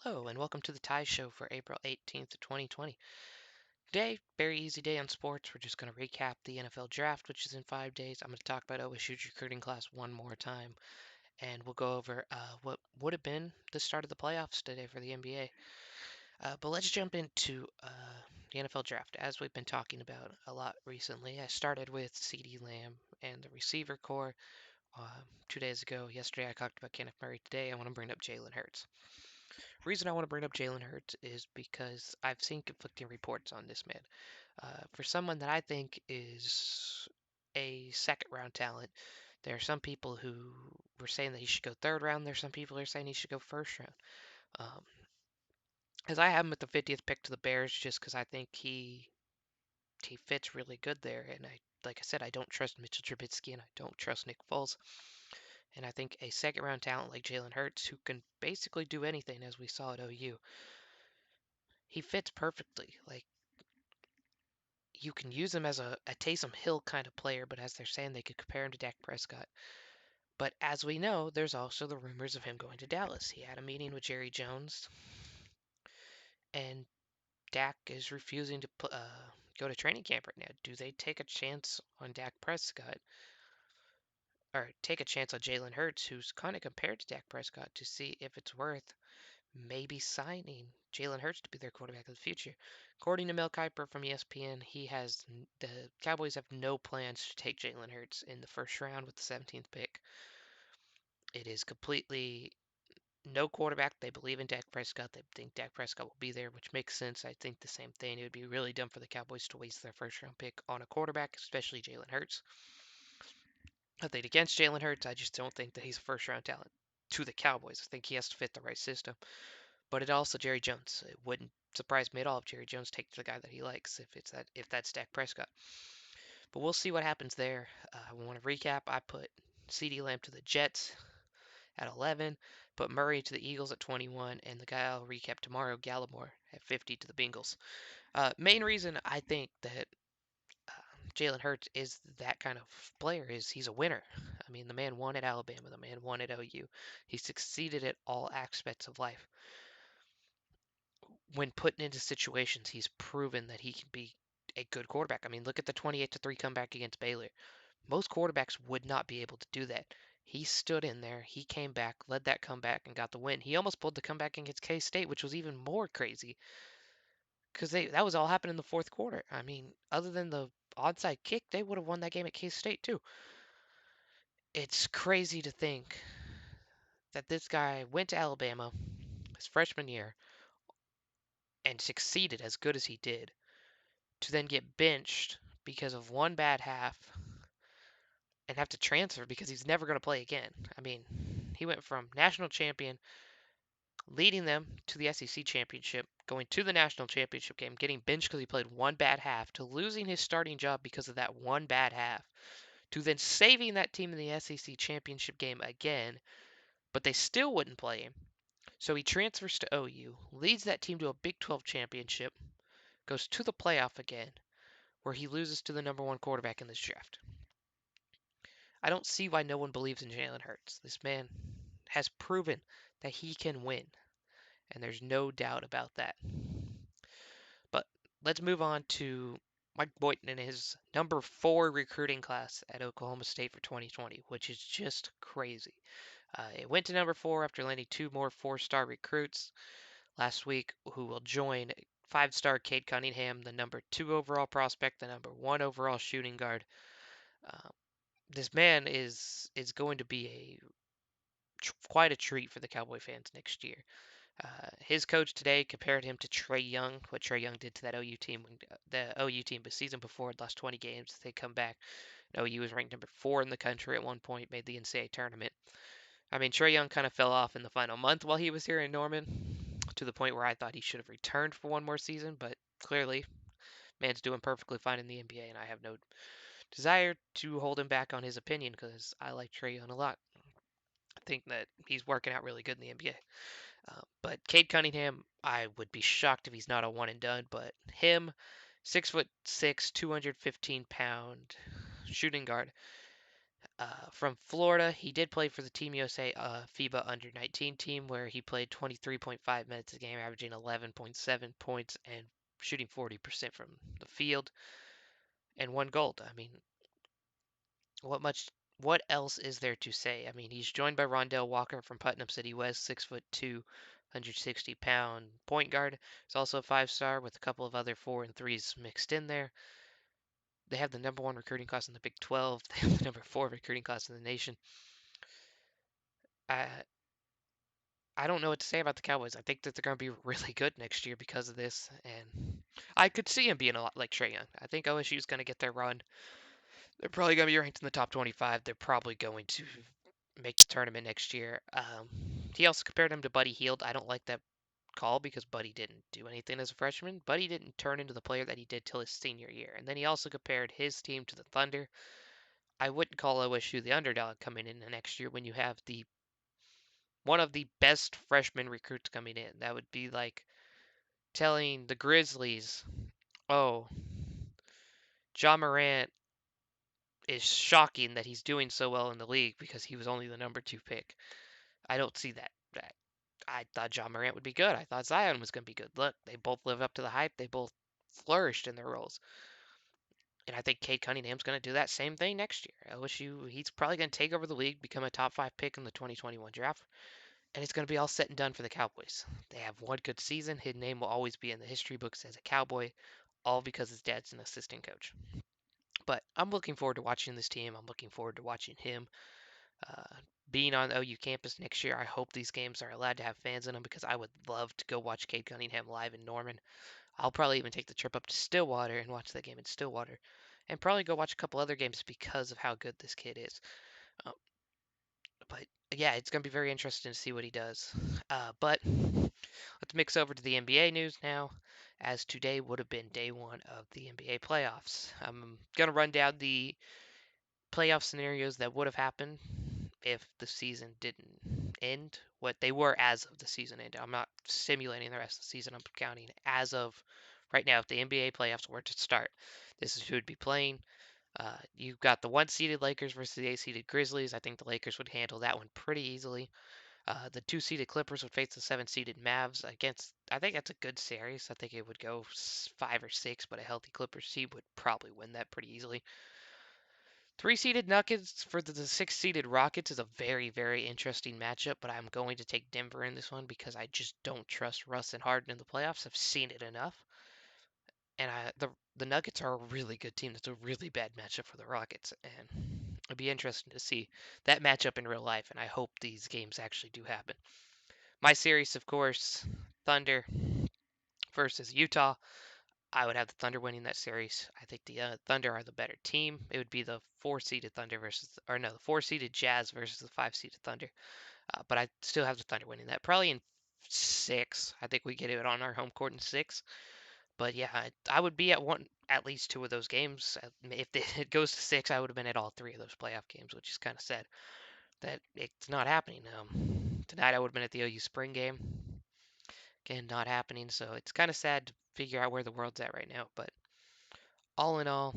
Hello, and welcome to the Tie Show for April 18th, 2020. Today, very easy day on sports. We're just going to recap the NFL draft, which is in 5 days. I'm going to talk about OSU's recruiting class one more time, and we'll go over what would have been the start of the playoffs today for the NBA. But let's jump into the NFL draft. As we've been talking about a lot recently, I started with CeeDee Lamb and the receiver core 2 days ago. Yesterday, I talked about Kenneth Murray. Today, I want to bring up Jalen Hurts. Reason I want to bring up Jalen Hurts is because I've seen conflicting reports on this man. For someone that I think is a second round talent, there are some people who were saying that he should go third round. There's some people who are saying he should go first round. Um, as I have him at the 50th pick to the Bears, just because I think he fits really good there, and like I said, I don't trust Mitchell Trubisky and I don't trust Nick Foles. And I think a second round talent like Jalen Hurts, who can basically do anything, as we saw at OU, he fits perfectly. Like, you can use him as a Taysom Hill kind of player, but as they're saying, they could compare him to Dak Prescott. But as we know, there's also the rumors of him going to Dallas. He had a meeting with Jerry Jones, and Dak is refusing to go to training camp right now. Do they take a chance on Dak Prescott, or take a chance on Jalen Hurts, who's kind of compared to Dak Prescott, to see if it's worth maybe signing Jalen Hurts to be their quarterback of the future? According to Mel Kiper from ESPN, the Cowboys have no plans to take Jalen Hurts in the first round with the 17th pick. It is completely no quarterback. They believe in Dak Prescott. They think Dak Prescott will be there, which makes sense. I think the same thing. It would be really dumb for the Cowboys to waste their first round pick on a quarterback, especially Jalen Hurts. Nothing against Jalen Hurts. I just don't think that he's a first round talent to the Cowboys. I think he has to fit the right system. But it also Jerry Jones. It wouldn't surprise me at all if Jerry Jones takes the guy that he likes, if that's Dak Prescott. But we'll see what happens there. I want to recap. I put CeeDee Lamb to the Jets at 11, put Murray to the Eagles at 21, and the guy I'll recap tomorrow, Gallimore, at 50 to the Bengals. Main reason I think that uh, Jalen Hurts is that kind of player is he's a winner. I mean, the man won at Alabama, the man won at OU. He succeeded at all aspects of life. When put into situations, he's proven that he can be a good quarterback. I mean, look at the 28-3 comeback against Baylor. Most quarterbacks would not be able to do that. He stood in there, he came back, led that comeback, and got the win. He almost pulled the comeback against K-State, which was even more crazy because that was all happened in the fourth quarter. I mean, other than the onside kick, they would have won that game at K-State too. It's crazy to think that this guy went to Alabama his freshman year and succeeded as good as he did, to then get benched because of one bad half and have to transfer because he's never going to play again. I mean, he went from national champion, leading them to the SEC championship, going to the national championship game, getting benched because he played one bad half, to losing his starting job because of that one bad half, to then saving that team in the SEC championship game again, but they still wouldn't play him. So he transfers to OU, leads that team to a Big 12 championship, goes to the playoff again, where he loses to the number one quarterback in this draft. I don't see why no one believes in Jalen Hurts. This man has proven that he can win, and there's no doubt about that. But let's move on to Mike Boynton and his number 4 recruiting class at Oklahoma State for 2020, which is just crazy. It went to number 4 after landing 2 more 4-star recruits last week who will join 5-star Cade Cunningham, the number 2 overall prospect, the number 1 overall shooting guard. Uh, this man is going to be quite a treat for the Cowboy fans next year. His coach today compared him to Trey Young, what Trey Young did to that OU team. When the OU team the season before had lost 20 games, they come back. OU was ranked number 4 in the country at one point, made the NCAA tournament. I mean, Trey Young kind of fell off in the final month while he was here in Norman, to the point where I thought he should have returned for one more season, but clearly, man's doing perfectly fine in the NBA, and I have no desire to hold him back on his opinion because I like Trey Young a lot. I think that he's working out really good in the NBA. But Cade Cunningham, I would be shocked if he's not a one and done. But him, 6'6", 215-pound shooting guard. From Florida, he did play for the Team USA FIBA Under 19 team, where he played 23.5 minutes a game, averaging 11.7 points and shooting 40% from the field, and one gold. I mean, what much? What else is there to say? I mean, he's joined by Rondell Walker from Putnam City West, 6'2", 160-pound point guard. He's also a 5-star with a couple of other 4 and 3s mixed in there. They have the number 1 recruiting class in the Big 12. They have the number 4 recruiting class in the nation. I I don't know what to say about the Cowboys. I think that they're going to be really good next year because of this, and I could see him being a lot like Trae Young. I think OSU is going to get their run. They're probably going to be ranked in the top 25. They're probably going to make the tournament next year. He also compared him to Buddy Hield. I don't like that call because Buddy didn't do anything as a freshman. Buddy didn't turn into the player that he did till his senior year. And then he also compared his team to the Thunder. I wouldn't call OSU the underdog coming in the next year when you have the one of the best freshman recruits coming in. That would be like telling the Grizzlies, "Oh, Ja Morant is shocking that he's doing so well in the league because he was only the number 2 pick." I don't see that. I thought Ja Morant would be good. I thought Zion was going to be good. Look, they both lived up to the hype. They both flourished in their roles. And I think Cade Cunningham's going to do that same thing next year. LSU, he's probably going to take over the league, become a top 5 pick in the 2021 draft, and it's going to be all set and done for the Cowboys. They have one good season. His name will always be in the history books as a Cowboy, all because his dad's an assistant coach. But I'm looking forward to watching this team. I'm looking forward to watching him. Uh, Being on the OU campus next year, I hope these games are allowed to have fans in them because I would love to go watch Cade Cunningham live in Norman. I'll probably even take the trip up to Stillwater and watch that game in Stillwater, and probably go watch a couple other games because of how good this kid is. Um, but yeah, it's going to be very interesting to see what he does. But let's mix over to the NBA news now, as today would have been day 1 of the NBA playoffs. I'm going to run down the playoff scenarios that would have happened if the season didn't end, what they were as of the season ended. I'm not simulating the rest of the season. I'm counting as of right now. If the NBA playoffs were to start, this is who would be playing. You've got the 1-seeded Lakers versus the 8-seeded Grizzlies. I think the Lakers would handle that one pretty easily. The 2-seeded Clippers would face the 7-seeded Mavs against. I think that's a good series. I think it would go 5 or 6, but a healthy Clippers team would probably win that pretty easily. 3-seeded Nuggets for the 6-seeded Rockets is a very, very interesting matchup, but I'm going to take Denver in this one because I just don't trust Russ and Harden in the playoffs. I've seen it enough, and the Nuggets are a really good team. That's a really bad matchup for the Rockets, and it'd be interesting to see that matchup in real life. And I hope these games actually do happen. My series, of course, Thunder versus Utah. I would have the Thunder winning that series. I think the Thunder are the better team. It would be the 4-seeded Thunder versus, or no, the 4-seeded Jazz versus the 5-seeded Thunder. But I still have the Thunder winning that. Probably in 6. I think we get it on our home court in 6. But yeah, I would be at least 2 of those games. If it goes to 6, I would have been at all 3 of those playoff games, which is kind of sad that it's not happening. Tonight I would have been at the OU spring game. Again, not happening. So it's kind of sad to figure out where the world's at right now. But all in all,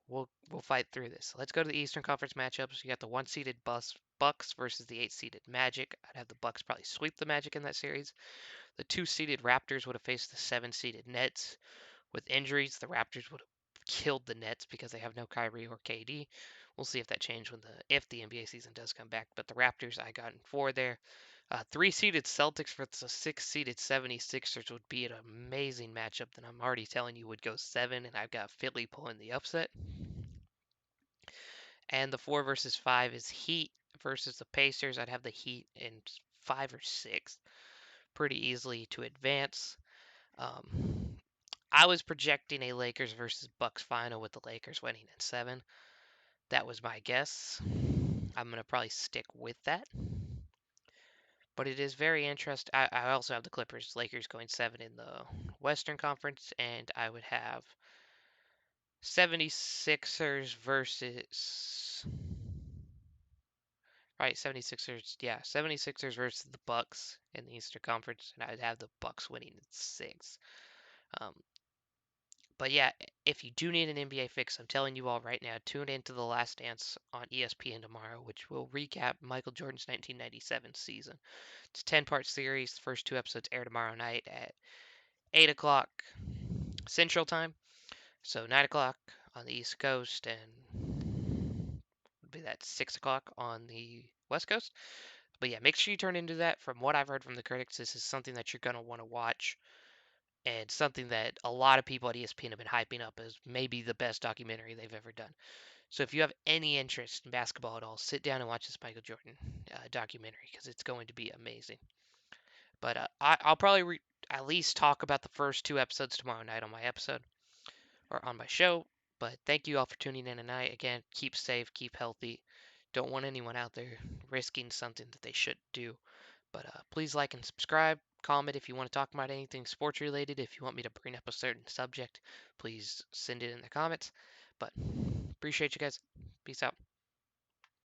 we'll fight through this. Let's go to the Eastern Conference matchups. You got the 1-seeded Bucks versus the 8-seeded Magic. I'd have the Bucks probably sweep the Magic in that series. The 2-seeded Raptors would have faced the 7-seeded Nets. With injuries, the Raptors would have killed the Nets because they have no Kyrie or KD. We'll see if that changes if the NBA season does come back. But the Raptors I got in 4 there. 3-seeded Celtics versus the 6-seeded 76ers would be an amazing matchup that I'm already telling you would go 7, and I've got Philly pulling the upset. And the 4 versus 5 is Heat versus the Pacers. I'd have the Heat in 5 or 6 pretty easily to advance. I was projecting a Lakers versus Bucks final with the Lakers winning in 7. That was my guess. I'm going to probably stick with that. But it is very interesting. I also have the Clippers, Lakers going 7 in the Western Conference, and I would have 76ers versus. Right, 76ers. Yeah, 76ers versus the Bucks in the Eastern Conference, and I'd have the Bucks winning in 6. Um, But yeah, if you do need an NBA fix, I'm telling you all right now, tune into The Last Dance on ESPN tomorrow, which will recap Michael Jordan's 1997 season. It's a 10-part series. The first two episodes air tomorrow night at 8 o'clock Central Time. So 9 o'clock on the East Coast and be that 6 o'clock on the West Coast. But yeah, make sure you turn into that. From what I've heard from the critics, this is something that you're going to want to watch and something that a lot of people at ESPN have been hyping up as maybe the best documentary they've ever done. So if you have any interest in basketball at all, sit down and watch this Michael Jordan documentary because it's going to be amazing. But I'll probably at least talk about the first two episodes tomorrow night on my episode or on my show. But thank you all for tuning in tonight. Again, keep safe, keep healthy. Don't want anyone out there risking something that they shouldn't do. But please like and subscribe. Comment if you want to talk about anything sports related. If you want me to bring up a certain subject, please send it in the comments. But appreciate you guys. Peace out.